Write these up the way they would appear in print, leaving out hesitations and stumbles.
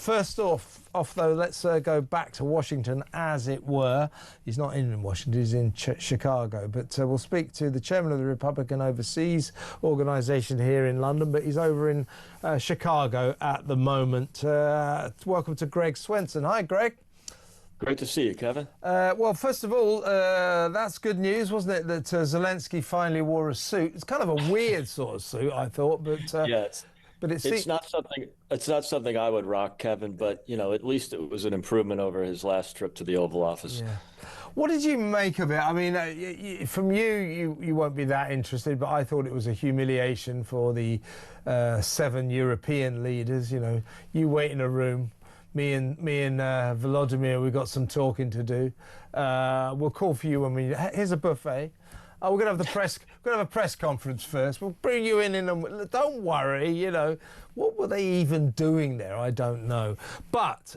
First off though, let's go back to Washington, as it were. He's not in Washington, he's in Chicago. But we'll speak to the chairman of the Republican Overseas Organisation here in London, but he's over in Chicago at the moment. Welcome to Greg Swenson. Hi, Greg. Great to see you, Kevin. Well, first of all, that's good news, wasn't it, that Zelensky finally wore a suit? It's kind of a weird sort of suit, I thought, but yeah, it's not something I would rock, Kevin. But at least it was an improvement over his last trip to the Oval Office. Yeah. What did you make of it? I mean, from you won't be that interested, but I thought it was a humiliation for the 7 European leaders. You wait in a room. Me and Volodymyr, we've got some talking to do. We'll call for you when here's a buffet. Oh, we're gonna have a press conference first. We'll bring you in and don't worry. What were they even doing there? I don't know. But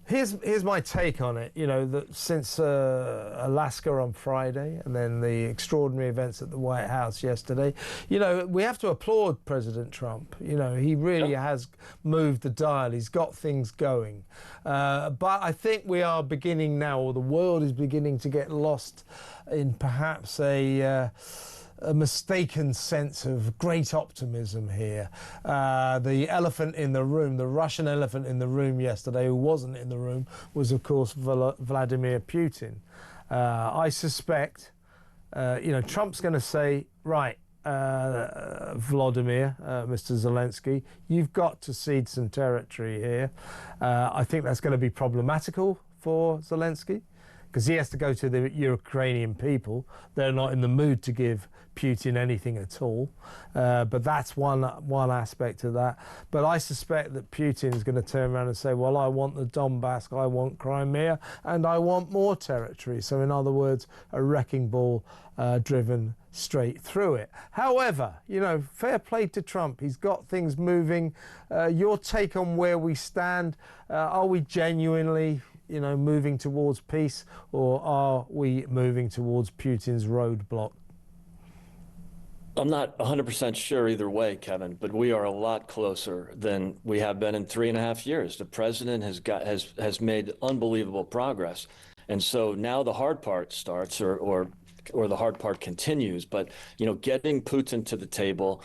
here's my take on it. That since Alaska on Friday and then the extraordinary events at the White House yesterday, we have to applaud President Trump. He really has moved the dial. He's got things going. But I think we are beginning now, or the world is beginning to get lost in perhaps a mistaken sense of great optimism here. The elephant in the room, the Russian elephant in the room yesterday, who wasn't in the room, was of course Vladimir Putin. I suspect, Trump's going to say, right, Volodymyr, Mr. Zelensky, you've got to cede some territory here. I think that's going to be problematical for Zelensky, because he has to go to the Ukrainian people. They're not in the mood to give Putin anything at all. But that's one aspect of that. But I suspect that Putin is going to turn around and say, well, I want the Donbass, I want Crimea, and I want more territory. So in other words, a wrecking ball driven straight through it. However, fair play to Trump. He's got things moving. Your take on where we stand, are we genuinely moving towards peace, or are we moving towards Putin's roadblock? I'm not 100% sure either way, Kevin, but we are a lot closer than we have been in 3.5 years. The president has made unbelievable progress, and so now the hard part starts, or the hard part continues. But getting Putin to the table,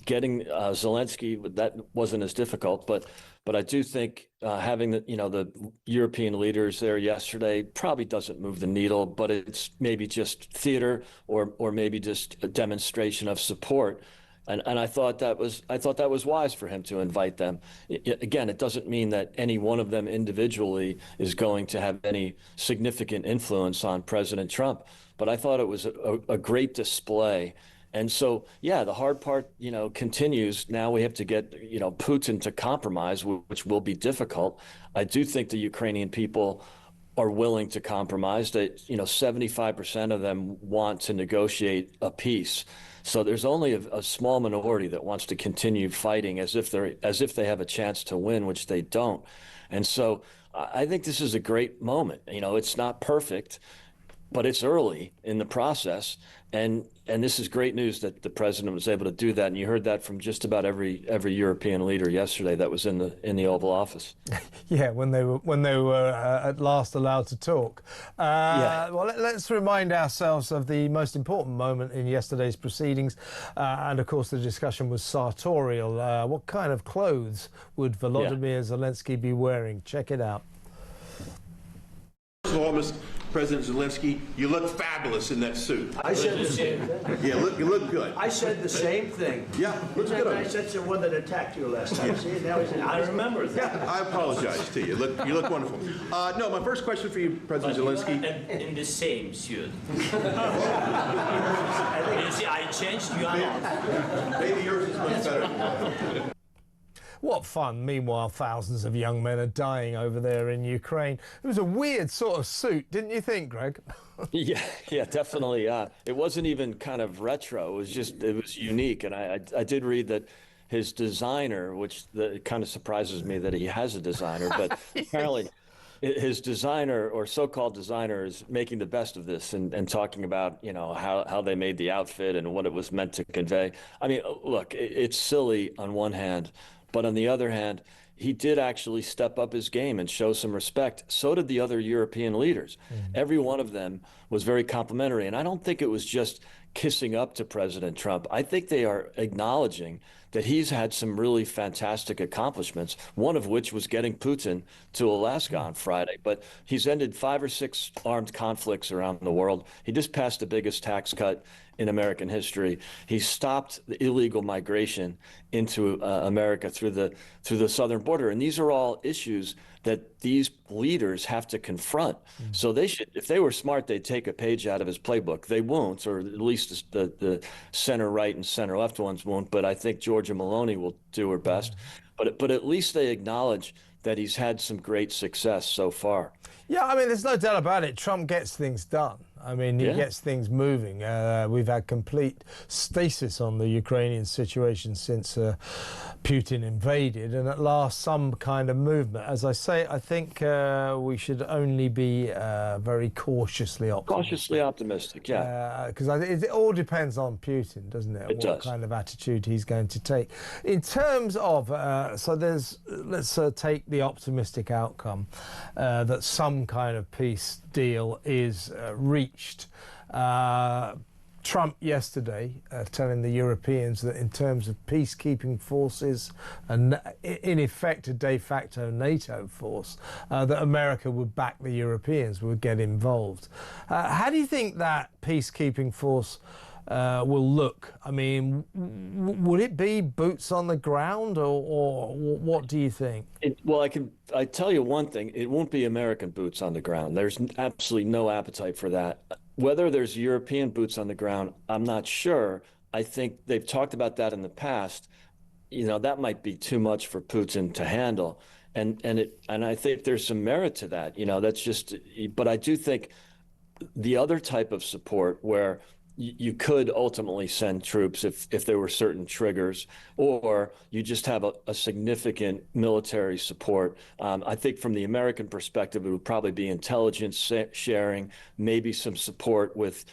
getting Zelensky, that wasn't as difficult, but I do think having the European leaders there yesterday probably doesn't move the needle, but it's maybe just theater or maybe just a demonstration of support. And I thought that was wise for him to invite them. Again, it doesn't mean that any one of them individually is going to have any significant influence on President Trump, but I thought it was a great display. And so, yeah, the hard part, continues. Now we have to get, Putin to compromise, which will be difficult. I do think the Ukrainian people are willing to compromise. That 75% of them want to negotiate a peace. So there's only a small minority that wants to continue fighting as if they have a chance to win, which they don't. And so I think this is a great moment. It's not perfect, but it's early in the process, and this is great news that the president was able to do that. And you heard that from just about every European leader yesterday that was in the Oval Office. Yeah, when they were at last allowed to talk. Yeah. Well, let's remind ourselves of the most important moment in yesterday's proceedings, and of course the discussion was sartorial. What kind of clothes would Volodymyr Zelensky be wearing? Check it out. First of all, Mr. President Zelensky, you look fabulous in that suit. I said the same thing. Yeah, you look good. I said the same thing. Yeah, looks good. I said to the one that attacked you last time. See, now he's I remember that. Yeah, I apologize to you. You look wonderful. No, my first question for you, President Zelensky. In the same suit. You see, I changed. You are not. Maybe yours is much better. What fun. Meanwhile, thousands of young men are dying over there in Ukraine. It was a weird sort of suit, didn't you think, Greg? Yeah, definitely. It wasn't even kind of retro. It was unique. And I did read that his designer, which kind of surprises me that he has a designer, but apparently his designer, or so-called designer, is making the best of this and talking about, how they made the outfit and what it was meant to convey. I mean, look, it's silly on one hand, but on the other hand, he did actually step up his game and show some respect. So did the other European leaders. Every one of them was very complimentary. And I don't think it was just kissing up to President Trump. I think they are acknowledging that he's had some really fantastic accomplishments, one of which was getting Putin to Alaska on Friday. But he's ended 5 or 6 armed conflicts around the world. He just passed the biggest tax cut in American history. He stopped the illegal migration into America through the southern border. And these are all issues that these leaders have to confront. So they should, if they were smart, they'd take a page out of his playbook. They won't, or at least the center right and center left ones won't. But I think Georgia Maloney will do her best. But at least they acknowledge that he's had some great success so far. Yeah, I mean, there's no doubt about it. Trump gets things done. I mean, he gets things moving. We've had complete stasis on the Ukrainian situation since Putin invaded, and at last some kind of movement. As I say, I think we should only be very cautiously optimistic. Cautiously optimistic, yeah. Because it all depends on Putin, doesn't it? It does. What kind of attitude he's going to take. In terms of, let's take the optimistic outcome that some kind of peace deal is reached. Trump yesterday telling the Europeans that in terms of peacekeeping forces and in effect a de facto NATO force, that America would back the Europeans, would get involved. How do you think that peacekeeping force will look? I mean, would it be boots on the ground, or what do you think? I tell you one thing, it won't be American boots on the ground. There's absolutely no appetite for that. Whether there's European boots on the ground, I'm not sure. I think they've talked about that in the past. You know, that might be too much for Putin to handle. And I think there's some merit to that. You know, that's just, but I do think the other type of support where you could ultimately send troops if there were certain triggers, or you just have a significant military support. I think from the American perspective, it would probably be intelligence sharing, maybe some support with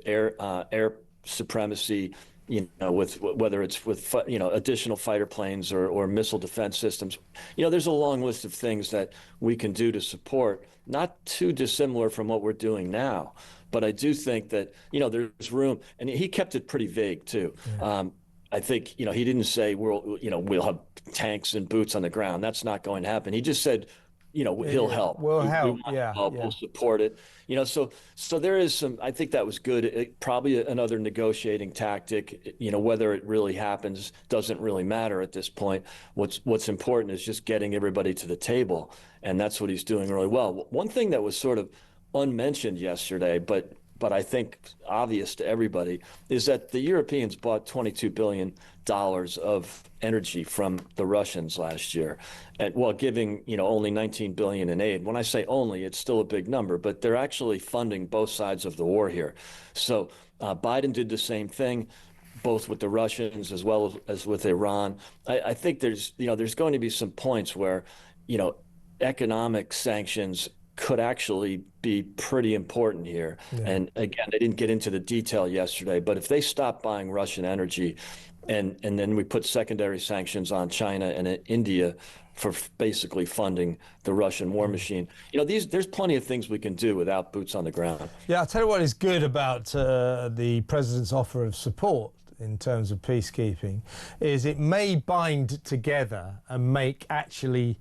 air supremacy, you know, with whether it's with, you know, additional fighter planes or missile defense systems. You know, there's a long list of things that we can do to support, not too dissimilar from what we're doing now. But I do think that, you know, there's room, and he kept it pretty vague too. Yeah. I think, you know, he didn't say we'll have tanks and boots on the ground. That's not going to happen. He just said, you know, he'll help. We'll help. We'll support it. You know, so there is some. I think that was good. Probably another negotiating tactic. You know, whether it really happens doesn't really matter at this point. What's important is just getting everybody to the table, and that's what he's doing really well. One thing that was sort of unmentioned yesterday, but I think obvious to everybody, is that the Europeans bought $22 billion of energy from the Russians last year, and while giving, you know, only $19 billion in aid. When I say only, it's still a big number, but they're actually funding both sides of the war here. So Biden did the same thing, both with the Russians as well as with Iran. I think there's going to be some points where, you know, economic sanctions could actually be pretty important here. Yeah. And again, they didn't get into the detail yesterday, but if they stop buying Russian energy and then we put secondary sanctions on China and India for basically funding the Russian war machine, you know, there's plenty of things we can do without boots on the ground. Yeah, I'll tell you what is good about the president's offer of support in terms of peacekeeping is it may bind together and make actually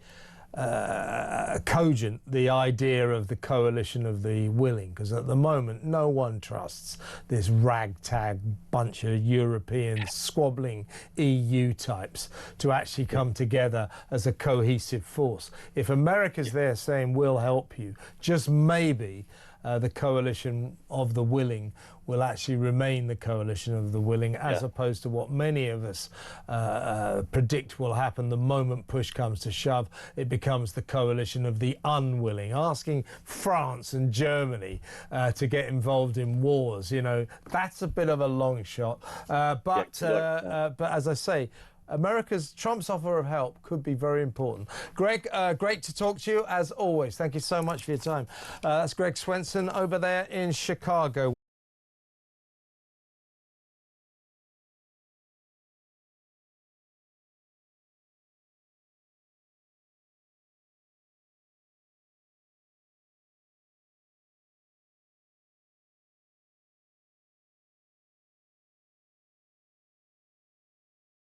cogent the idea of the coalition of the willing, because at the moment no one trusts this ragtag bunch of Europeans squabbling EU types to actually come together as a cohesive force. If America's there saying we'll help you, just maybe the coalition of the willing will actually remain the coalition of the willing, as opposed to what many of us predict will happen the moment push comes to shove. It becomes the coalition of the unwilling, asking France and Germany to get involved in wars. You know, that's a bit of a long shot. But as I say, Trump's offer of help could be very important. Greg, great to talk to you as always. Thank you so much for your time. That's Greg Swenson over there in Chicago.